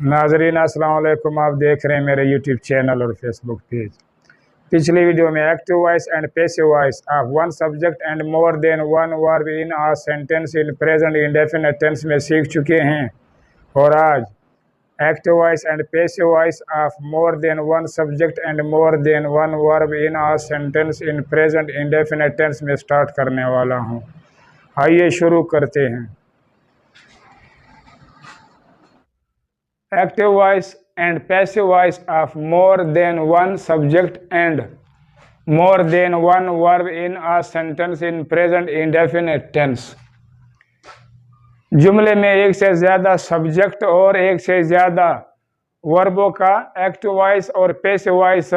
नाजरीन अस्सलाम वालेकुम। आप देख रहे हैं मेरे यूट्यूब चैनल और फेसबुक पेज। पिछली वीडियो में active voice and passive voice of one subject and more than one verb in a sentence in present indefinite tense में सीख चुके हैं और आज active voice and passive voice of more than one subject and more than one verb in a sentence in present indefinite tense में start करने वाला हूँ। आइए शुरू करते हैं। Active voice and passive voice of more than one subject and more than one verb in a sentence in present indefinite tense। जुमले में एक से ज़्यादा सब्जेक्ट और एक से ज़्यादा वर्बों का एक्टिव वॉइस और पैसिव वॉइस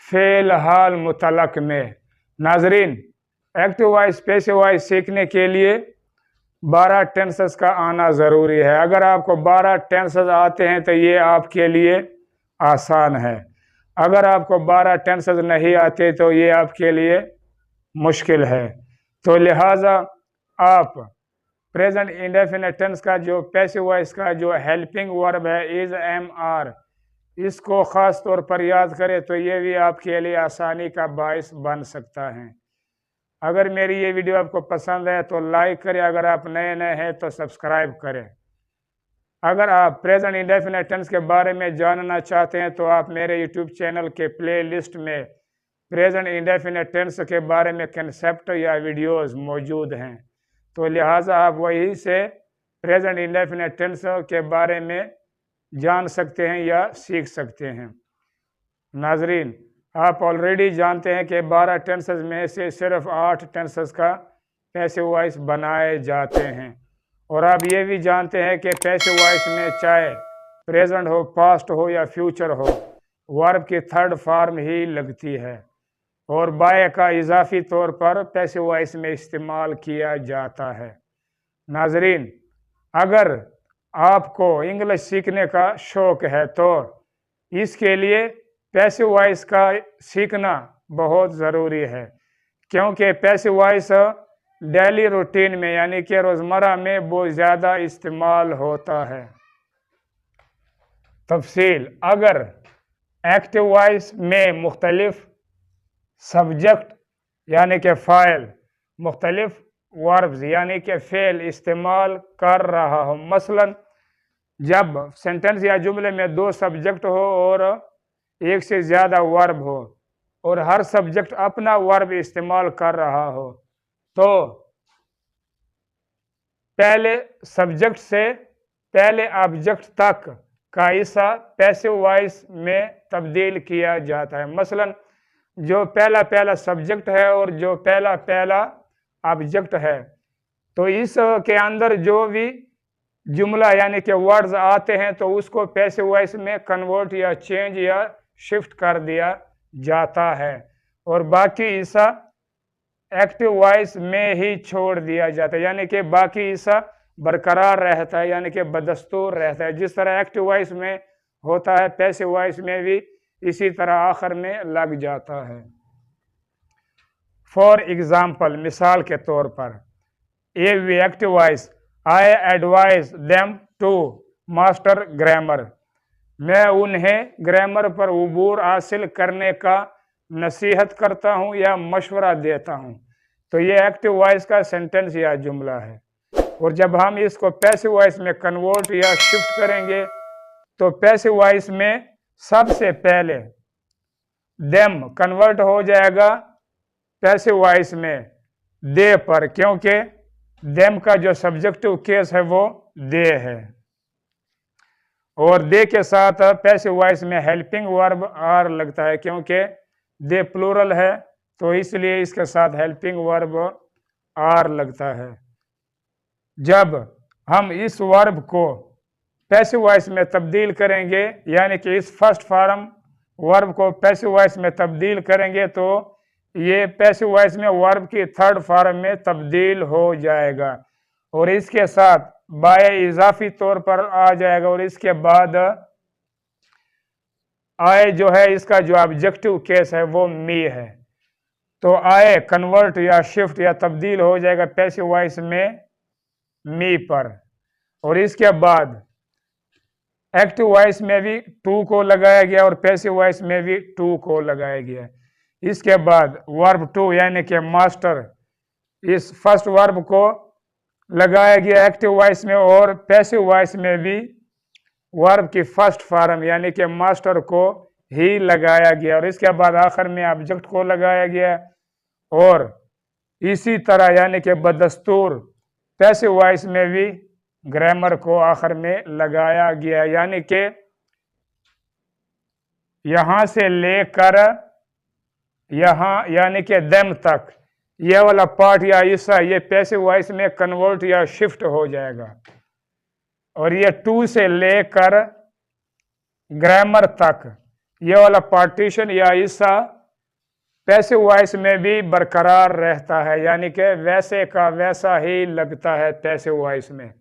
फ़िलहाल मुतलक में। नाजरीन, एक्टिव वॉइस पैसिव वॉइस सीखने के लिए 12 टेंसेस का आना ज़रूरी है। अगर आपको 12 टेंसेस आते हैं तो ये आपके लिए आसान है। अगर आपको 12 टेंसेस नहीं आते तो ये आपके लिए मुश्किल है। तो लिहाजा आप प्रेजेंट इंडेफिनिट टेंस का जो पैसिव वॉइस का जो हेल्पिंग वर्ब है इज एम आर, इसको ख़ास तौर पर याद करें तो ये भी आपके लिए आसानी का बाइस बन सकता है। अगर मेरी ये वीडियो आपको पसंद है तो लाइक करें, अगर आप नए हैं तो सब्सक्राइब करें। अगर आप प्रेजेंट इंडेफिनिट टेंस के बारे में जानना चाहते हैं तो आप मेरे यूट्यूब चैनल के प्लेलिस्ट में प्रेजेंट इंडेफिनिट टेंस के बारे में कंसेप्ट या वीडियोस मौजूद हैं, तो लिहाजा आप वहीं से प्रेजेंट इंडेफिनिट टेंस के बारे में जान सकते हैं या सीख सकते हैं। नाजरीन, आप ऑलरेडी जानते हैं कि 12 टेंसेस में से सिर्फ 8 टेंसेस का पैसिव वॉइस बनाए जाते हैं और आप ये भी जानते हैं कि पैसिव वॉइस में चाहे प्रेजेंट हो, पास्ट हो या फ्यूचर हो, वर्ब की थर्ड फॉर्म ही लगती है और बाय का इजाफी तौर पर पैसिव वॉइस में इस्तेमाल किया जाता है। नाजरीन, अगर आपको इंग्लिश सीखने का शौक़ है तो इसके लिए पैसिव वॉइस का सीखना बहुत ज़रूरी है, क्योंकि पैसिव वॉइस डेली रूटीन में यानी कि रोज़मर्रा में बहुत ज़्यादा इस्तेमाल होता है। तफसील, अगर एक्टिव वॉइस में मुख्तलिफ सब्जेक्ट यानी कि फ़ाइल, मुख्तलिफ वर्ब्स यानी कि फ़ेल इस्तेमाल कर रहा हो, मसलन जब सेंटेंस या जुमले में 2 सब्जेक्ट हो और एक से ज़्यादा वर्ब हो और हर सब्जेक्ट अपना वर्ब इस्तेमाल कर रहा हो, तो पहले सब्जेक्ट से पहले ऑब्जेक्ट तक का हिस्सा पैसिव वॉइस में तब्दील किया जाता है। मसलन जो पहला सब्जेक्ट है और जो पहला ऑब्जेक्ट है, तो इस के अंदर जो भी जुमला यानी कि वर्ड्स आते हैं तो उसको पैसिव वॉइस में कन्वर्ट या चेंज या शिफ्ट कर दिया जाता है और बाकी हिस्सा एक्टिव वॉइस में ही छोड़ दिया जाता है, यानी कि बाकी हिस्सा बरकरार रहता है, यानी कि बदस्तूर रहता है। जिस तरह एक्टिव वॉइस में होता है पैसिव वॉइस में भी इसी तरह आखिर में लग जाता है। फॉर एग्जाम्पल, मिसाल के तौर पर, A V active voice I advise them to master grammar, मैं उन्हें ग्रामर पर उबूर हासिल करने का नसीहत करता हूं या मशवरा देता हूं। तो ये एक्टिव वॉइस का सेंटेंस या जुमला है और जब हम इसको पैसिव वॉइस में कन्वर्ट या शिफ्ट करेंगे तो पैसिव वॉइस में सबसे पहले देम कन्वर्ट हो जाएगा पैसिव वॉइस में दे पर, क्योंकि देम का जो सब्जेक्टिव केस है वो दे है और दे के साथ पैसिव वॉइस में हेल्पिंग वर्ब आर लगता है, क्योंकि दे प्लूरल है तो इसलिए इसके साथ हेल्पिंग वर्ब आर लगता है। जब हम इस वर्ब को पैसिव वॉइस में तब्दील करेंगे यानी कि इस फर्स्ट फॉर्म वर्ब को पैसिव वॉइस में तब्दील करेंगे तो ये पैसिव वॉइस में वर्ब की थर्ड फॉर्म में तब्दील हो जाएगा और इसके साथ बाय इजाफी तौर पर आ जाएगा और इसके बाद आए जो है इसका जो ऑब्जेक्टिव केस है वो मी है, तो आए कन्वर्ट या शिफ्ट या तब्दील हो जाएगा पैसिव वॉइस में मी पर और इसके बाद एक्टिव वॉइस में भी टू को लगाया गया और पैसिव वॉइस में भी टू को लगाया गया। इसके बाद वर्ब टू यानी कि मास्टर, इस फर्स्ट वर्ब को लगाया गया एक्टिव वॉइस में और पैसिव वॉइस में भी वर्ब की फर्स्ट फॉर्म यानी कि मास्टर को ही लगाया गया और इसके बाद आखिर में ऑब्जेक्ट को लगाया गया। और इसी तरह यानी कि बदस्तूर पैसिव वॉइस में भी ग्रामर को आखिर में लगाया गया, यानी कि यहां से लेकर यहां यानी कि देम तक ये वाला पार्ट या हिस्सा ये पैसिव वॉइस में कन्वर्ट या शिफ्ट हो जाएगा और ये टू से लेकर ग्रामर तक ये वाला पार्टीशन या हिस्सा पैसिव वॉइस में भी बरकरार रहता है, यानी कि वैसे का वैसा ही लगता है पैसिव वॉइस में।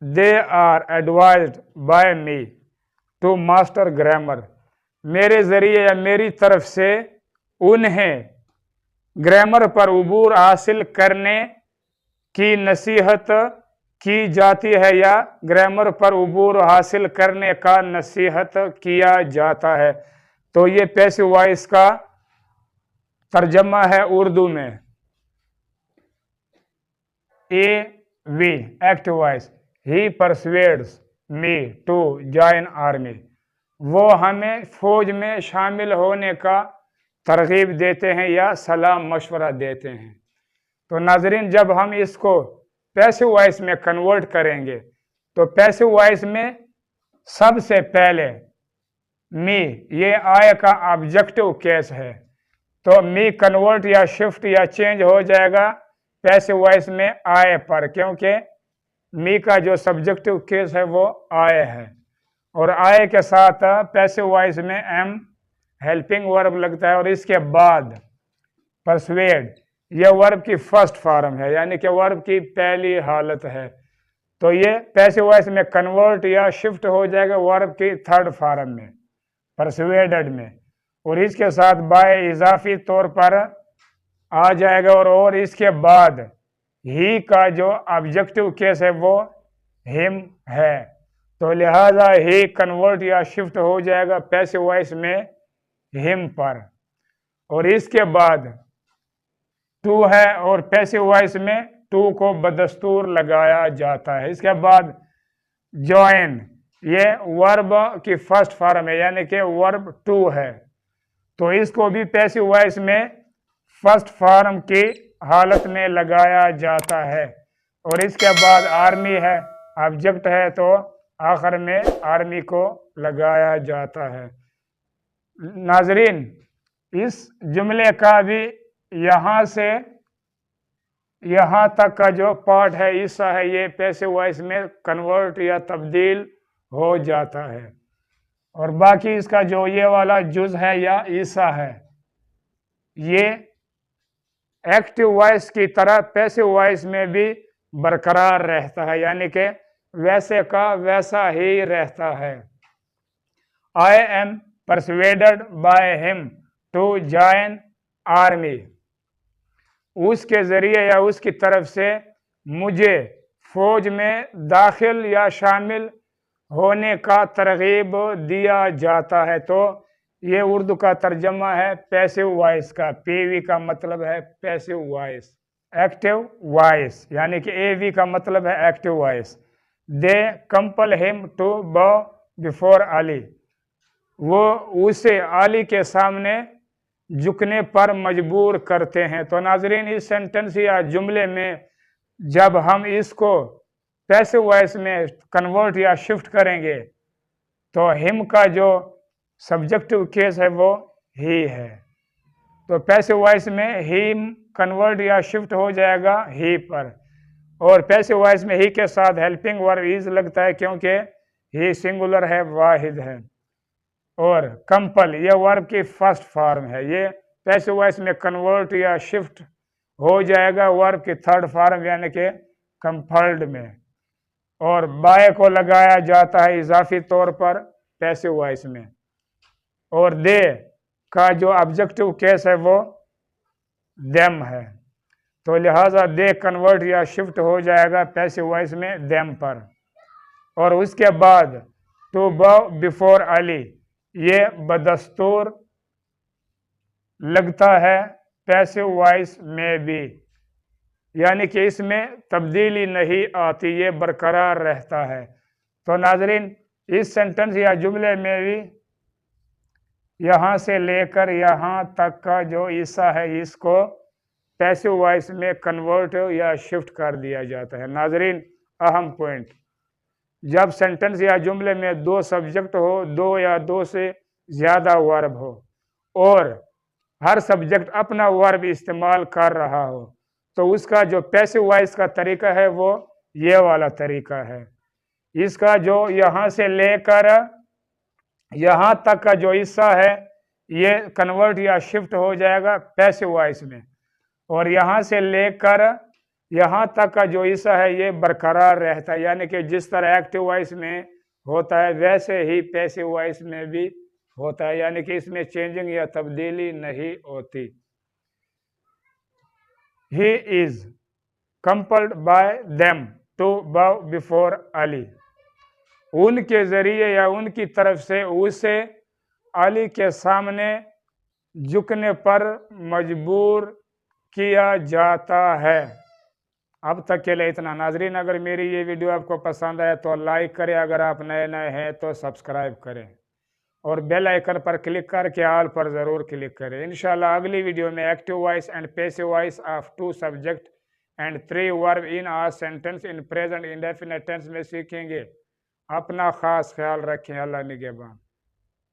They are advised by me to master grammar, मेरे जरिए या मेरी तरफ से उन्हें ग्रामर पर उबूर हासिल करने की नसीहत की जाती है या ग्रामर पर उबूर हासिल करने का नसीहत किया जाता है। तो ये पैसिव वॉइस का तर्जमा है उर्दू में। A V active voice, he persuades me to join army, वो हमें फौज में शामिल होने का तरगीब देते हैं या सलाह मशवरा देते हैं। तो नाजरीन, जब हम इसको पैसिव वॉइस में कन्वर्ट करेंगे तो पैसिव वॉइस में सबसे पहले मी ये आय का ऑब्जेक्टिव केस है, तो मी कन्वर्ट या शिफ्ट या चेंज हो जाएगा पैसिव वॉइस में आय पर, क्योंकि मी का जो सब्जेक्टिव केस है वो आय है और आय के साथ पैसिव वॉइस में एम हेल्पिंग वर्ब लगता है और इसके बाद परसुएड यह वर्ब की फर्स्ट फॉर्म है, यानी कि वर्ब की पहली हालत है। तो ये पैसिव वॉइस में कन्वर्ट या शिफ्ट हो जाएगा वर्ब की थर्ड फॉर्म में परसुएडेड में और इसके साथ बाय इजाफी तौर पर आ जाएगा और इसके बाद ही का जो ऑब्जेक्टिव केस है वो हिम है, तो लिहाजा ही कन्वर्ट या शिफ्ट हो जाएगा पैसिव वॉइस में हिम पर और इसके बाद टू है और पैसिव वॉइस में टू को बदस्तूर लगाया जाता है। इसके बाद जॉइन ये वर्ब की फर्स्ट फॉर्म है, यानी कि वर्ब टू है, तो इसको भी पैसिव वॉइस में फर्स्ट फॉर्म की हालत में लगाया जाता है और इसके बाद आर्मी है, ऑब्जेक्ट है, तो आखिर में आर्मी को लगाया जाता है। नाजरीन, इस जुमले का भी यहाँ से यहाँ तक का जो पार्ट है हिस्सा है ये पैसिव वॉइस में कन्वर्ट या तब्दील हो जाता है और बाकी इसका जो ये वाला जुज है या हिस्सा है ये एक्टिव वॉइस की तरह पैसिव वॉइस में भी बरकरार रहता है, यानी कि वैसे का वैसा ही रहता है। I am persuaded by him to join army, उसके जरिए या उसकी तरफ से मुझे फौज में दाखिल या शामिल होने का तरगीब दिया जाता है। तो ये उर्दू का तर्जमा है पैसिव वॉइस का। पीवी का मतलब है पैसिव वॉइस, एक्टिव वॉइस यानी कि एवी का मतलब है active voice. They compel him to bow before Ali, वो उसे अली के सामने झुकने पर मजबूर करते हैं। तो नाजरीन, इस सेंटेंस या जुमले में जब हम इसको पैसिव वॉइस में कन्वर्ट या शिफ्ट करेंगे तो हिम का जो सब्जेक्टिव केस है वो ही है, तो पैसिव वॉइस में हिम कन्वर्ट या शिफ्ट हो जाएगा ही पर और पैसिव वॉइस में ही के साथ हेल्पिंग वर्ब इज लगता है क्योंकि ही सिंगुलर है, वाहिद है। और कंपल ये वर्ब की फर्स्ट फॉर्म है, ये पैसिव वॉइस में कन्वर्ट या शिफ्ट हो जाएगा वर्ब की थर्ड फॉर्म यानी कि कंपल्ड में और बाय को लगाया जाता है इजाफी तौर पर पैसिव वॉइस में और दे का जो ऑब्जेक्टिव केस है वो देम है। तो लिहाजा दे कन्वर्ट या शिफ्ट हो जाएगा पैसिव वॉइस में देम पर। और उसके बाद टू बाउ बिफोर अली, ये बदस्तूर लगता है पैसिव वॉइस में भी, यानी कि इसमें तब्दीली नहीं आती, ये बरकरार रहता है। तो नाजरीन इस सेंटेंस या जुमले में भी यहाँ से लेकर यहाँ तक का जो हिस्सा है इसको पैसिव वॉइस में कन्वर्ट या शिफ्ट कर दिया जाता है। नाजरीन अहम पॉइंट, जब सेंटेंस या जुमले में दो सब्जेक्ट हो, दो या दो से ज़्यादा वर्ब हो और हर सब्जेक्ट अपना वर्ब इस्तेमाल कर रहा हो, तो उसका जो पैसिव वॉइस का तरीका है वो ये वाला तरीका है। इसका जो यहाँ से लेकर यहाँ तक का जो हिस्सा है ये कन्वर्ट या शिफ्ट हो जाएगा पैसिव वॉइस में, और यहाँ से लेकर यहाँ तक का जो हिस्सा है ये बरकरार रहता है, यानी कि जिस तरह एक्टिव वॉइस में होता है वैसे ही पैसिव वॉइस में भी होता है, यानी कि इसमें चेंजिंग या तब्दीली नहीं होती। He is compelled by them to bow before Ali, उनके जरिए या उनकी तरफ से उसे अली के सामने झुकने पर मजबूर किया जाता है। अब तक के लिए इतना। नाजरीन अगर मेरी ये वीडियो आपको पसंद आए तो लाइक करें, अगर आप नए नए हैं तो सब्सक्राइब करें और बेल आइकन पर क्लिक करके ऑल पर ज़रूर क्लिक करें। इंशाल्लाह अगली वीडियो में active voice and passive voice of 2 subject and 3 verb in a sentence in present indefinite tense में सीखेंगे। अपना ख़ास ख्याल रखें। अल्लाह निगहबान।